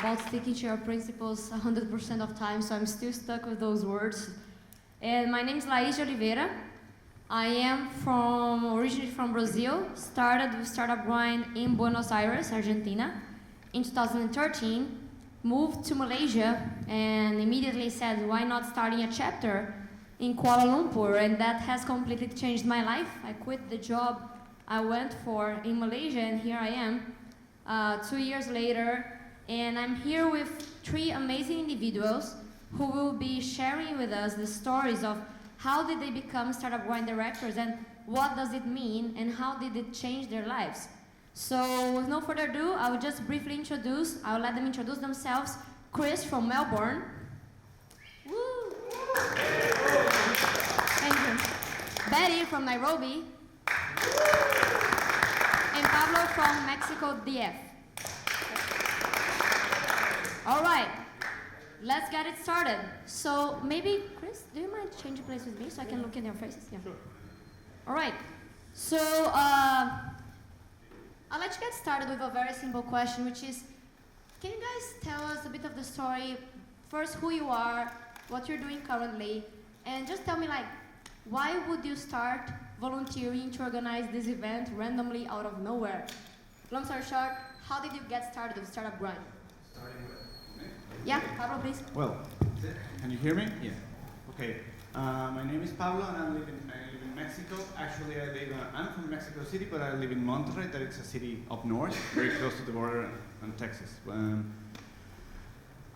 about sticking to your principles 100% of time, so I'm still stuck with those words. And my name is Laís de Oliveira. I am originally from Brazil, started with Startup Grind in Buenos Aires, Argentina. In 2013, moved to Malaysia and immediately said, why not starting a chapter in Kuala Lumpur? And that has completely changed my life. I quit the job I went for in Malaysia, and here I am 2 years later, and I'm here with 3 amazing individuals who will be sharing with us the stories of how did they become Startup Grind directors and what does it mean and how did it change their lives. So with no further ado, I will just briefly I'll let them introduce themselves. Chris from Melbourne. Woo! Thank you. Betty from Nairobi. And Pablo from Mexico DF. All right, let's get it started. So maybe, Chris, do you mind changing place with me so I can look in your faces? Yeah. Sure. All right, so I'll let you get started with a very simple question, which is, can you guys tell us a bit of the story? First, who you are, what you're doing currently, and just tell me, like, why would you start volunteering to organize this event randomly out of nowhere? Long story short, how did you get started with Startup Grind? Yeah, Pablo, please. Well, can you hear me? Yeah. Okay. My name is Pablo, and I live in Mexico. Actually, I'm from Mexico City, but I live in Monterrey. That is a city up north, very close to the border in Texas.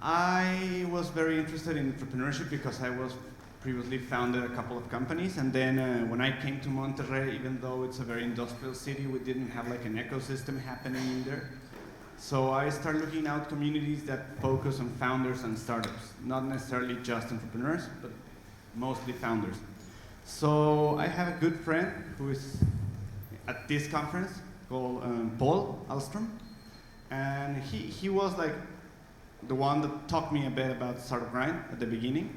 I was very interested in entrepreneurship because I was previously founded a couple of companies, and then when I came to Monterrey, even though it's a very industrial city, we didn't have like an ecosystem happening either. So I started looking out communities that focus on founders and startups, not necessarily just entrepreneurs, but mostly founders. So I have a good friend who is at this conference called Paul Alstrom, and he was like the one that taught me a bit about Startup Grind at the beginning.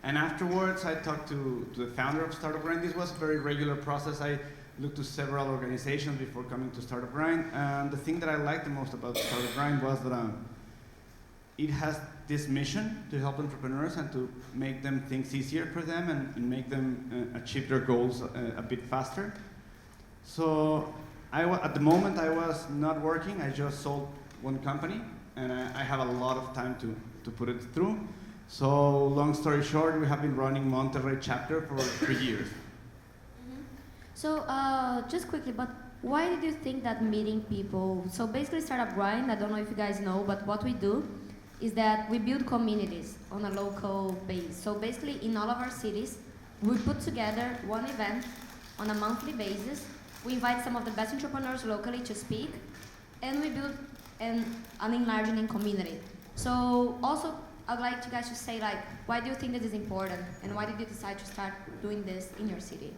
And afterwards, I talked to the founder of Startup Grind. This was a very regular process. I looked to several organizations before coming to Startup Grind. And the thing that I liked the most about Startup Grind was that it has this mission to help entrepreneurs and to make them things easier for them and make them achieve their goals a bit faster. So at the moment, I was not working. I just sold one company, and I have a lot of time to put it through. So long story short, we have been running Monterrey chapter for 3 years. Mm-hmm. So just quickly, but why did you think that meeting people? So basically Startup Grind, I don't know if you guys know, but what we do is that we build communities on a local base. So basically in all of our cities, we put together one event on a monthly basis. We invite some of the best entrepreneurs locally to speak, and we build an enlarging community. So also, I'd like you guys to say, like, why do you think this is important, and why did you decide to start doing this in your city?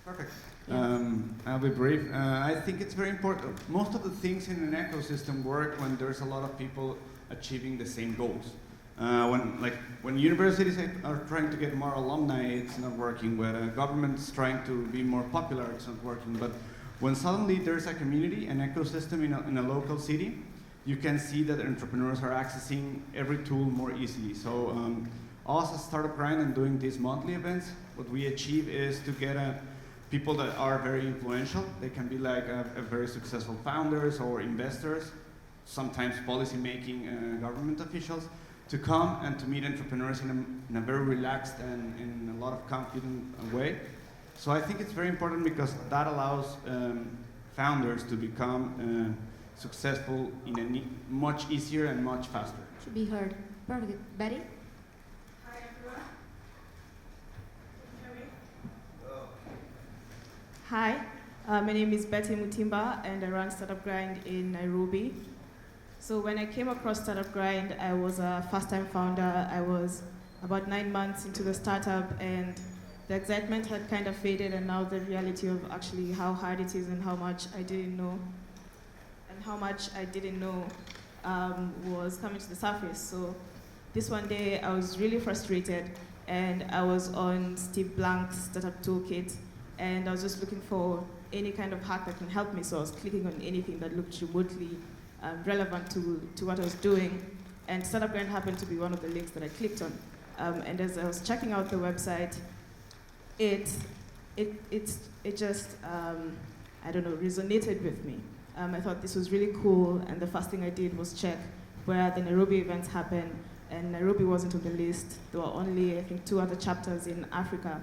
Perfect. Yeah. I'll be brief. I think it's very important. Most of the things in an ecosystem work when there's a lot of people achieving the same goals. When universities are trying to get more alumni, it's not working. When government's trying to be more popular, it's not working. But when suddenly there's a community, an ecosystem in a local city, you can see that entrepreneurs are accessing every tool more easily. So us as Startup Grind and doing these monthly events, what we achieve is to get people that are very influential. They can be like a very successful founders or investors, sometimes policy-making government officials, to come and to meet entrepreneurs in a very relaxed and in a lot of confident way. So I think it's very important because that allows founders to become successful in a much easier and much faster. To be heard. Perfect. Betty? Hi everyone. Can you hear me? Hi, my name is Betty Mutimba and I run Startup Grind in Nairobi. So when I came across Startup Grind, I was a first-time founder. I was about 9 months into the startup and the excitement had kind of faded, and now the reality of actually how hard it is and how much I didn't know was coming to the surface. So this one day I was really frustrated and I was on Steve Blank's startup toolkit and I was just looking for any kind of hack that can help me. So I was clicking on anything that looked remotely relevant to what I was doing. And Startup Grind happened to be one of the links that I clicked on. And as I was checking out the website, it just, I don't know, resonated with me. I thought this was really cool, and the first thing I did was check where the Nairobi events happen, and Nairobi wasn't on the list. There were only, I think, 2 other chapters in Africa.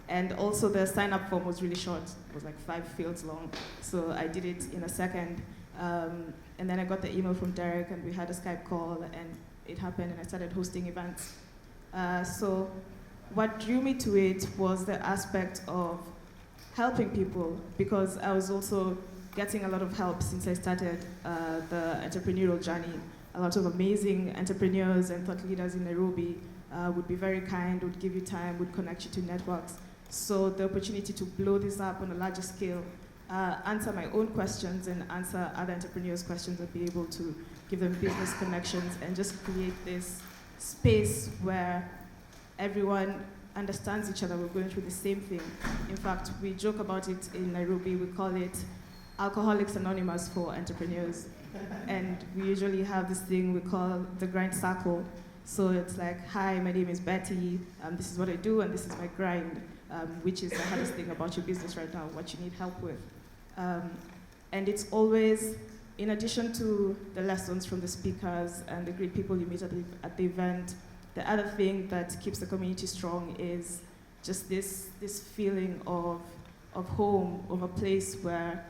And also the sign-up form was really short. It was like 5 fields long, so I did it in a second. And then I got the email from Derek, and we had a Skype call, and it happened, and I started hosting events. So what drew me to it was the aspect of helping people, because I was also getting a lot of help since I started the entrepreneurial journey. A lot of amazing entrepreneurs and thought leaders in Nairobi would be very kind, would give you time, would connect you to networks. So the opportunity to blow this up on a larger scale, answer my own questions and answer other entrepreneurs' questions, and be able to give them business connections and just create this space where everyone understands each other. We're going through the same thing. In fact, we joke about it in Nairobi. We call it Alcoholics Anonymous for entrepreneurs. And we usually have this thing we call the grind circle. So it's like, hi, my name is Betty. This is what I do, and this is my grind, which is the hardest thing about your business right now, what you need help with. And it's always, in addition to the lessons from the speakers and the great people you meet at the event, the other thing that keeps the community strong is just this feeling of home, of a place where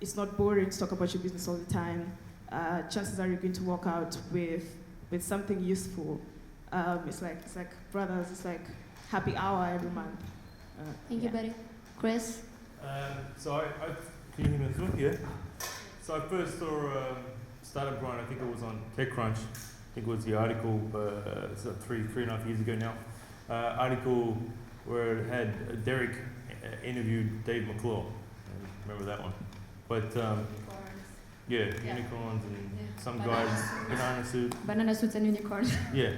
it's not boring to talk about your business all the time. Chances are you're going to walk out with something useful. It's like brothers, it's like happy hour every month. Thank you, Betty. Chris? Can you hear me as well? Yeah. So I first saw Startup Grind, I think it was on TechCrunch. I think it was the article, it's 3.5 years ago now. Article where it had Derek interviewed Dave McClure. Remember that one? But yeah, unicorns and some guys, Banana suits and unicorns. Yeah.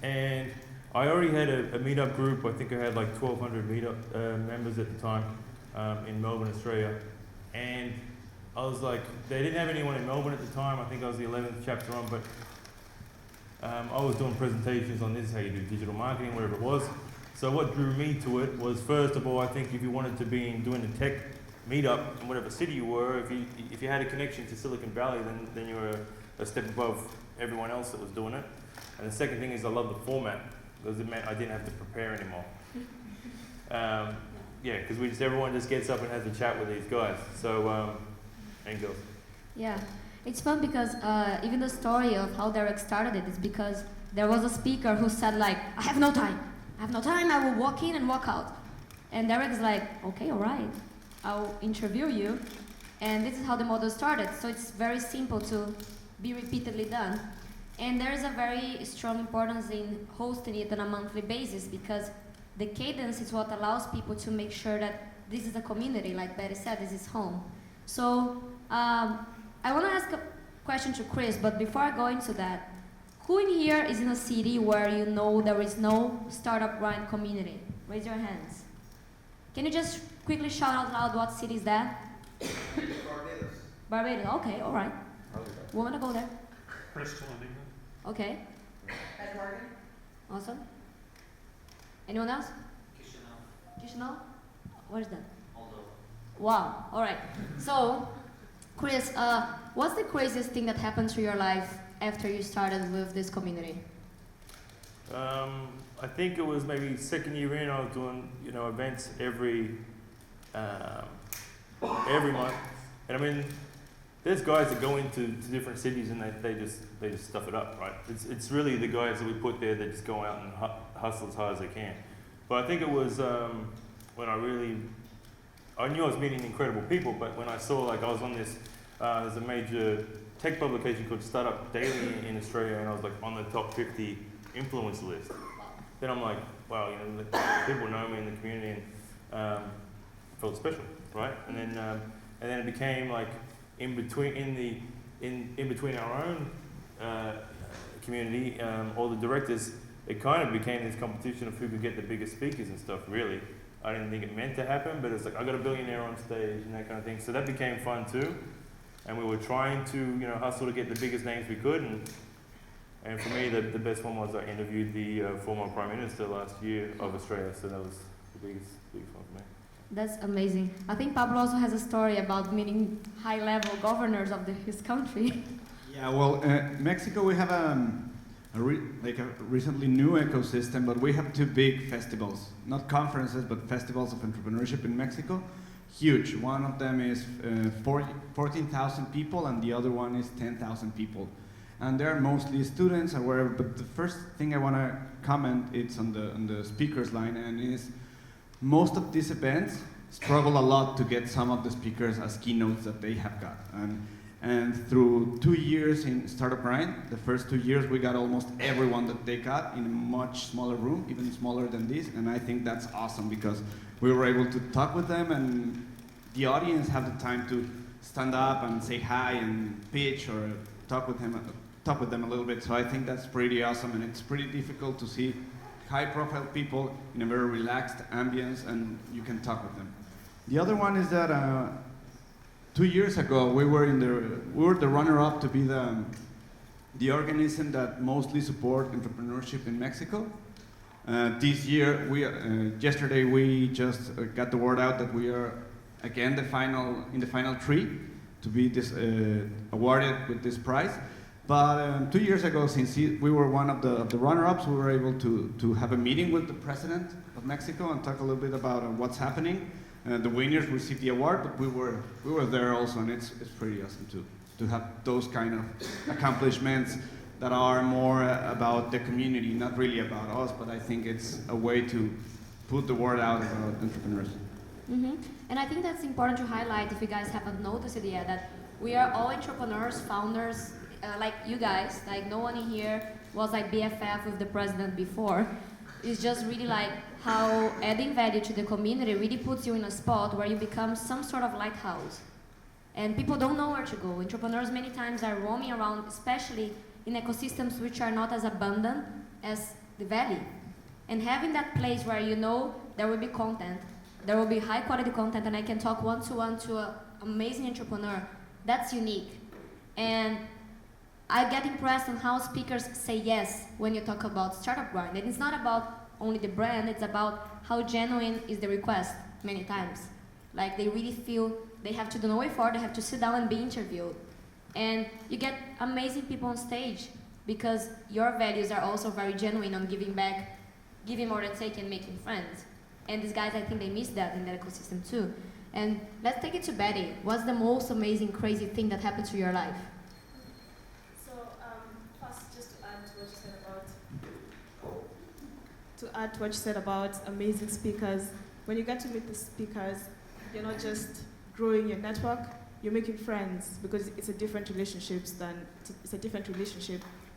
And I already had a meetup group. I think I had like 1,200 meetup members at the time in Melbourne, Australia. And I was like, they didn't have anyone in Melbourne at the time. I think I was the 11th chapter on, but I was doing presentations on this is how you do digital marketing, whatever it was. So what drew me to it was, first of all, I think if you wanted to be doing the tech meetup in whatever city you were, if you had a connection to Silicon Valley, then you were a step above everyone else that was doing it. And the second thing is I love the format, because it meant I didn't have to prepare anymore. Yeah, because everyone just gets up and has a chat with these guys. So, and girls. Yeah, it's fun because even the story of how Derek started it is because there was a speaker who said like, I have no time, I will walk in and walk out. And Derek's like, okay, all right, I'll interview you. And this is how the model started. So it's very simple to be repeatedly done. And there is a very strong importance in hosting it on a monthly basis, because the cadence is what allows people to make sure that this is a community, like Betty said, this is home. So I want to ask a question to Chris, but before I go into that, who in here is in a city where you know there is no Startup Grind community? Raise your hands. Can you just quickly shout out loud what city is that? Barbados. Barbados, okay, all right. We want to go there. Bristol in England. Okay. Edwarden. Awesome. Anyone else? Chisinau. Chisinau? Where's that? Moldova. Wow, all right. So, Chris, what's the craziest thing that happened to your life after you started with this community? I think it was maybe second year in, I was doing events every month. And I mean, there's guys that go into different cities and they just stuff it up, right? It's really the guys that we put there that just go out and hustle as hard as they can. But I think it was when I knew I was meeting incredible people, but when I saw like I was on this, there's a major tech publication called Startup Daily in Australia, and I was like on the top 50 influence list. Then I'm like, wow, the people know me in the community, and felt special, right? And then it became like in between our own community, all the directors, it kind of became this competition of who could get the biggest speakers and stuff. Really, I didn't think it meant to happen, but it's like I got a billionaire on stage and that kind of thing. So that became fun too. and we were trying to, you know, hustle to get the biggest names we could. And for me, the best one was I interviewed the former Prime Minister last year of Australia, so that was the biggest one for me. That's amazing. I think Pablo also has a story about meeting high-level governors of his country. Yeah, well, Mexico, we have a recently new ecosystem, but we have two big festivals, not conferences, but festivals of entrepreneurship in Mexico. Huge. One of them is 14,000 people, and the other one is 10,000 people. And they're mostly students or wherever, but the first thing I want to comment is on the speakers line, and is most of these events struggle a lot to get some of the speakers as keynotes that they have got. And through 2 years in Startup Grind, the first 2 years we got almost everyone that they got in a much smaller room, even smaller than this, and I think that's awesome because we were able to talk with them and the audience have the time to stand up and say hi and pitch or talk with them a little bit. So I think that's pretty awesome, and it's pretty difficult to see high-profile people in a very relaxed ambience and you can talk with them. The other one is that 2 years ago, we were the runner-up to be the organism that mostly support entrepreneurship in Mexico. This year, yesterday we just got the word out that we are again in the final three to be awarded with this prize. But 2 years ago, since we were one of the runner-ups, we were able to have a meeting with the president of Mexico and talk a little bit about what's happening. The winners received the award, but we were there also, and it's pretty awesome to have those kind of accomplishments that are more about the community, not really about us, but I think it's a way to put the word out about entrepreneurs. Mm-hmm. And I think that's important to highlight, if you guys haven't noticed it yet, that we are all entrepreneurs, founders, like you guys. Like no one in here was like BFF with the president before. It's just really like how adding value to the community really puts you in a spot where you become some sort of lighthouse. And people don't know where to go. Entrepreneurs many times are roaming around, especially in ecosystems which are not as abundant as the valley. And having that place where you know there will be content, there will be high quality content, and I can talk one-to-one to an amazing entrepreneur, that's unique. And I get impressed on how speakers say yes when you talk about Startup Grind. And it's not about only the brand, it's about how genuine is the request many times. Like they really feel they have to do no effort, they have to sit down and be interviewed. And you get amazing people on stage because your values are also very genuine on giving back, giving more than taking, making friends. And these guys, I think they miss that in that ecosystem too. And let's take it to Betty. What's the most amazing, crazy thing that happened to your life? First, just to add to what you said about amazing speakers, when you get to meet the speakers, you're not just growing your network, you're making friends because it's a different relationship than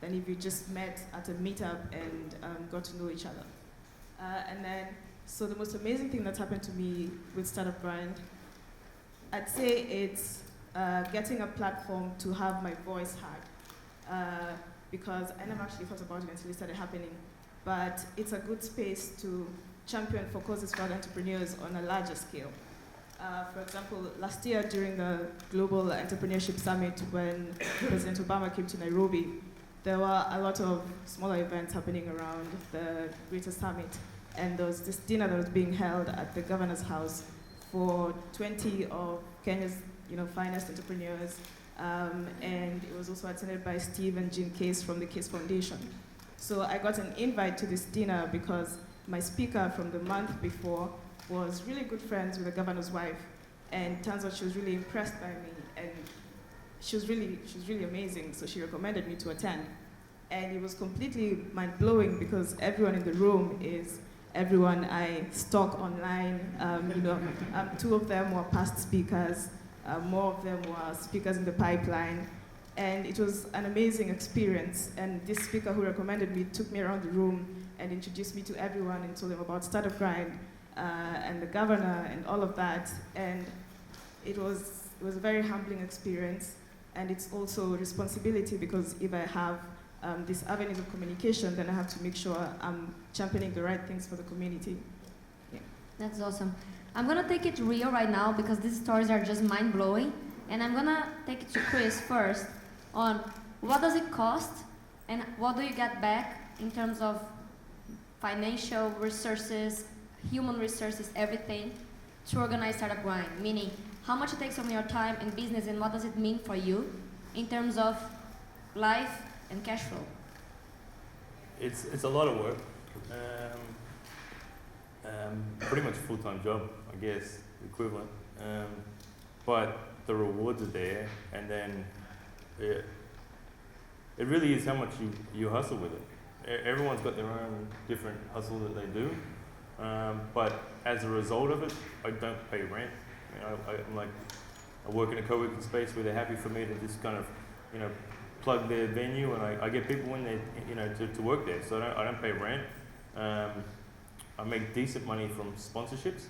if you just met at a meetup and got to know each other. So the most amazing thing that's happened to me with Startup Grind, I'd say it's getting a platform to have my voice heard. Because I never actually thought about it until it started happening. But it's a good space to champion for causes for entrepreneurs on a larger scale. For example, last year during the Global Entrepreneurship Summit when President Obama came to Nairobi, there were a lot of smaller events happening around the greater summit. And there was this dinner that was being held at the governor's house for 20 of Kenya's finest entrepreneurs. And it was also attended by Steve and Jean Case from the Case Foundation. So I got an invite to this dinner because my speaker from the month before was really good friends with the governor's wife, and turns out she was really impressed by me, and she was really amazing, so she recommended me to attend. And it was completely mind-blowing because everyone in the room is everyone I stalk online. Two of them were past speakers, more of them were speakers in the pipeline, and it was an amazing experience. And this speaker who recommended me took me around the room and introduced me to everyone and told them about Startup Grind and the governor and all of that. And it was a very humbling experience, and it's also a responsibility because if I have these avenues of communication, then I have to make sure I'm championing the right things for the community. Yeah. That's awesome. I'm gonna take it real right now because these stories are just mind-blowing. And I'm gonna take it to Chris first on what does it cost and what do you get back in terms of financial resources, human resources, everything to organize Startup Grind, meaning how much it takes from your time in business and what does it mean for you in terms of life and cash flow. It's a lot of work. Pretty much a full-time job, I guess, equivalent. But the rewards are there, and then it really is how much you hustle with it. Everyone's got their own different hustle that they do, but as a result of it, I don't pay rent. You know, I'm like, I work in a co-working space where they're happy for me to just kind of, you know, plug their venue, and I get people in there, you know, to work there. So I don't pay rent. I make decent money from sponsorships,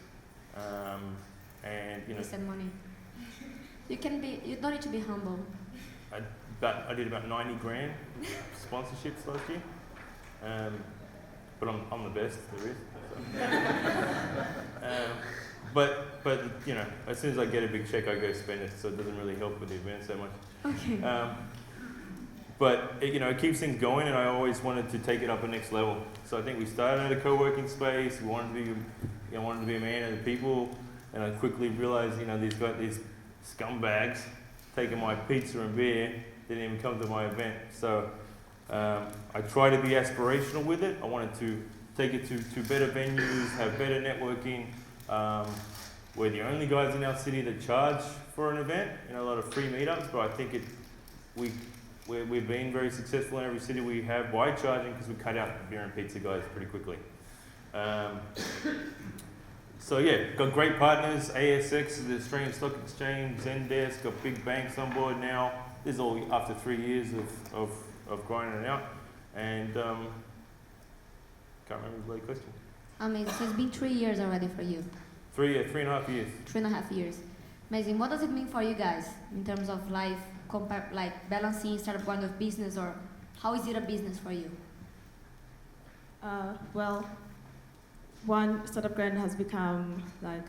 and you know. Decent money. You don't need to be humble. I did about 90 grand sponsorships last year, but I'm the best there is. But you know, as soon as I get a big check, I go spend it, so it doesn't really help with the event so much. Okay. But you know, it keeps things going, and I always wanted to take it up a next level. So I think we started at a co-working space. We wanted to be a man of the people, and I quickly realized, you know, these scumbags taking my pizza and beer didn't even come to my event. So I try to be aspirational with it. I wanted to take it to better venues, have better networking. We're the only guys in our city that charge for an event. You know, a lot of free meetups, but I think we've been very successful in every city we have by charging, because we cut out the beer and pizza guys pretty quickly. So yeah, got great partners, ASX, the Australian Stock Exchange, Zendesk, got big banks on board now. This is all after 3 years of grinding it out. And can't remember the bloody question. Amazing. So it's been 3 years already for you. 3.5 years. 3.5 years. Amazing. What does it mean for you guys in terms of life, like balancing Startup Grind with business, or how is it a business for you? Well, one, Startup Grind has become like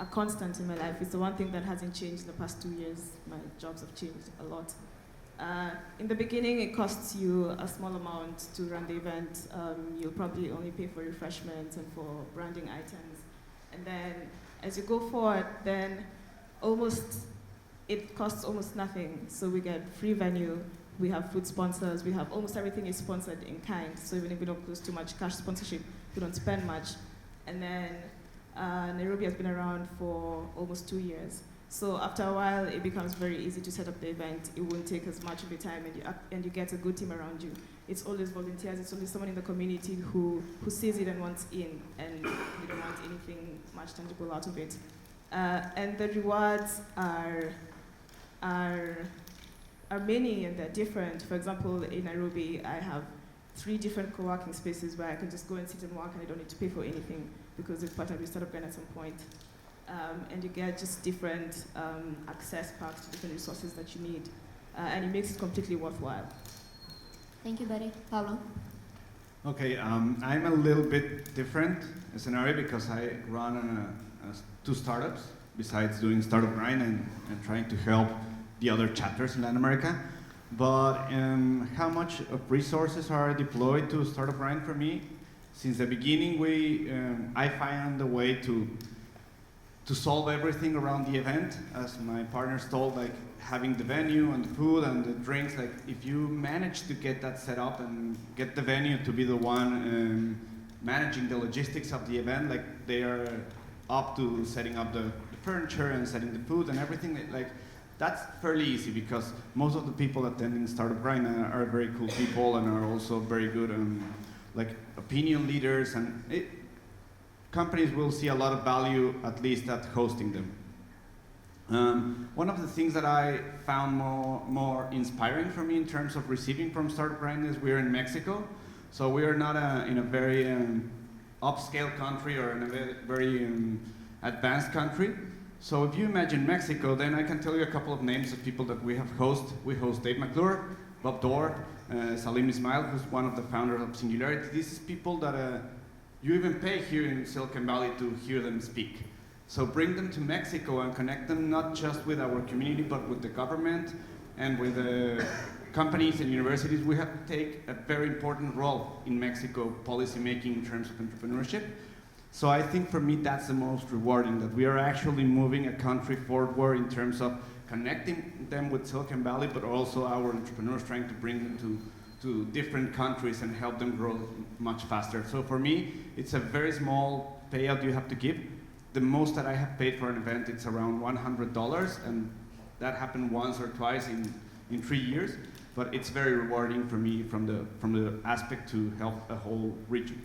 a constant in my life. It's the one thing that hasn't changed in the past 2 years. My jobs have changed a lot. In the beginning, it costs you a small amount to run the event. You'll probably only pay for refreshments and for branding items. And then as you go forward, then it costs almost nothing. So we get free venue, we have food sponsors, we have almost everything is sponsored in kind. So even if we don't close too much cash sponsorship, we don't spend much. And then Nairobi has been around for almost 2 years. So after a while, it becomes very easy to set up the event. It won't take as much of your time, and you get a good team around you. It's always volunteers. It's always someone in the community who sees it and wants in, and you don't want anything much tangible out of it. And the rewards are many, and they're different. For example, in Nairobi, I have 3 different co-working spaces where I can just go and sit and work, and I don't need to pay for anything because it's part of your startup grant at some point. And you get just different access packs to different resources that you need, and it makes it completely worthwhile. Thank you, Betty. Pablo? Okay, I'm a little bit different scenario because I run 2 startups besides doing Startup Grind and trying to help the other chapters in Latin America. But how much of resources are deployed to Startup Grind for me? Since the beginning, I found a way to solve everything around the event. As my partners told, like having the venue and the food and the drinks, like if you manage to get that set up and get the venue to be the one managing the logistics of the event, like they are up to setting up the furniture and setting the food and everything, like that's fairly easy because most of the people attending Startup Grind are very cool people and are also very good like opinion leaders, and companies will see a lot of value, at least at hosting them. One of the things that I found more inspiring for me in terms of receiving from Startup Grind is we're in Mexico, so we are not in a very upscale country or in a very advanced country. So if you imagine Mexico, then I can tell you a couple of names of people that we have hosted. We host Dave McClure, Bob Dorr, Salim Ismail, who's one of the founders of Singularity. This is people that you even pay here in Silicon Valley to hear them speak. So bring them to Mexico and connect them not just with our community, but with the government and with the companies and universities. We have to take a very important role in Mexico policy making in terms of entrepreneurship. So I think for me that's the most rewarding, that we are actually moving a country forward in terms of connecting them with Silicon Valley, but also our entrepreneurs trying to bring them to different countries and help them grow much faster. So for me, it's a very small payout you have to give. The most that I have paid for an event, it's around $100, and that happened once or twice in 3 years. But it's very rewarding for me from the aspect to help a whole region.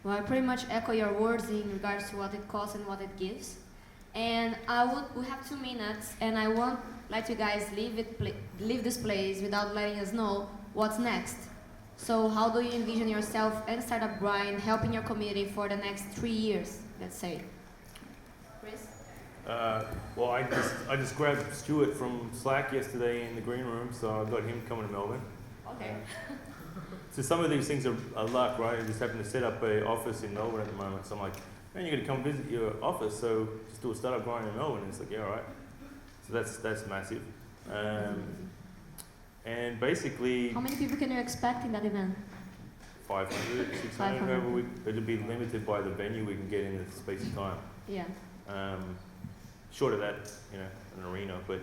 Well, I pretty much echo your words in regards to what it costs and what it gives. And we have 2 minutes, and I won't let you guys leave this place without letting us know what's next. So how do you envision yourself and Startup Grind helping your community for the next 3 years, let's say? Chris? Well, I just grabbed Stuart from Slack yesterday in the green room, so I got him coming to Melbourne. Okay. So some of these things are luck, right? I just happen to set up an office in Melbourne at the moment. So I'm like, man, you're gonna come visit your office, so just do a Startup Grind in Melbourne. And it's like, yeah, all right. So that's massive. And basically, How many people can you expect in that event? 500, 600, 500. however it'll be limited by the venue we can get in the space of time. Yeah. Short of that, an arena, but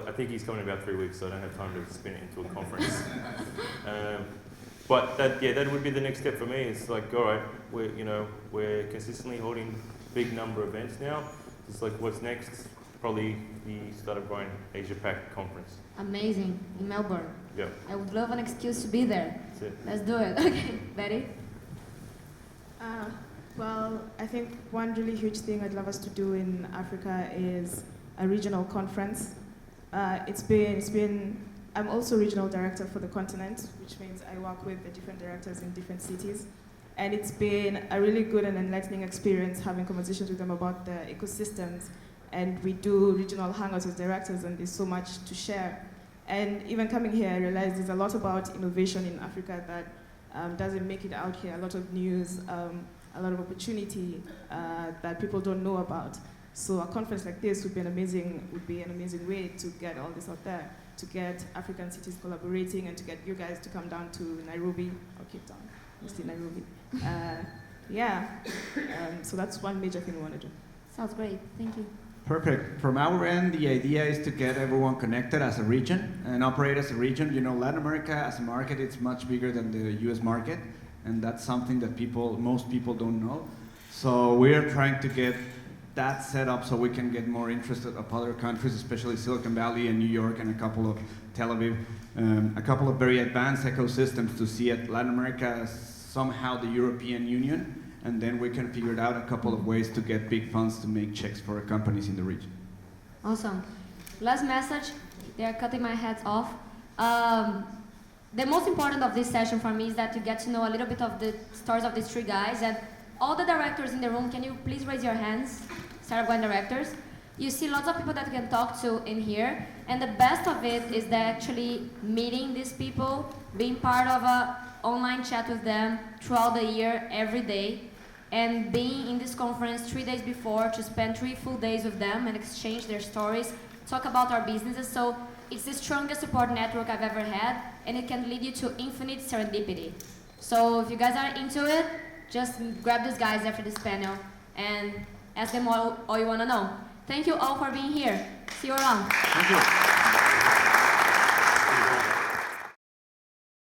I think he's coming in about 3 weeks, so I don't have time to spin it into a conference. But that would be the next step for me. It's like, all right, we're consistently holding big number of events now. It's like, what's next? Probably the Startup Grind Asia Pac conference. Amazing. In Melbourne. Yeah, I would love an excuse to be there. that's it. Let's do it. Okay. Betty? Well, I think one really huge thing I'd love us to do in Africa is a regional conference. I'm also regional director for the continent, which means I work with the different directors in different cities. And it's been a really good and enlightening experience having conversations with them about the ecosystems. And we do regional hangouts with directors, and there's so much to share. And even coming here, I realized there's a lot about innovation in Africa that doesn't make it out here. A lot of news, a lot of opportunity that people don't know about. So a conference like this would be an amazing way to get all this out there, to get African cities collaborating, and to get you guys to come down to Nairobi or Cape Town, mostly Nairobi. So that's one major thing we want to do. Sounds great. Thank you. Perfect. From our end, the idea is to get everyone connected as a region and operate as a region. Latin America as a market, it's much bigger than the US market, and that's something that most people don't know. So we are trying to get that set up so we can get more interest of other countries, especially Silicon Valley and New York and a couple of Tel Aviv, a couple of very advanced ecosystems to see it. Latin America as somehow the European Union, and then we can figure out a couple of ways to get big funds to make checks for companies in the region. Awesome. Last message. They are cutting my head off. The most important of this session for me is that you get to know a little bit of the stories of these 3 guys. And all the directors in the room, can you please raise your hands? Startup Grind directors. You see lots of people that you can talk to in here. And the best of it is that actually meeting these people, being part of an online chat with them throughout the year, every day, and being in this conference 3 days before to spend 3 full days with them and exchange their stories, talk about our businesses. So it's the strongest support network I've ever had, and it can lead you to infinite serendipity. So if you guys are into it, just grab these guys after this panel and ask them all you want to know. Thank you all for being here. See you around. Thank you.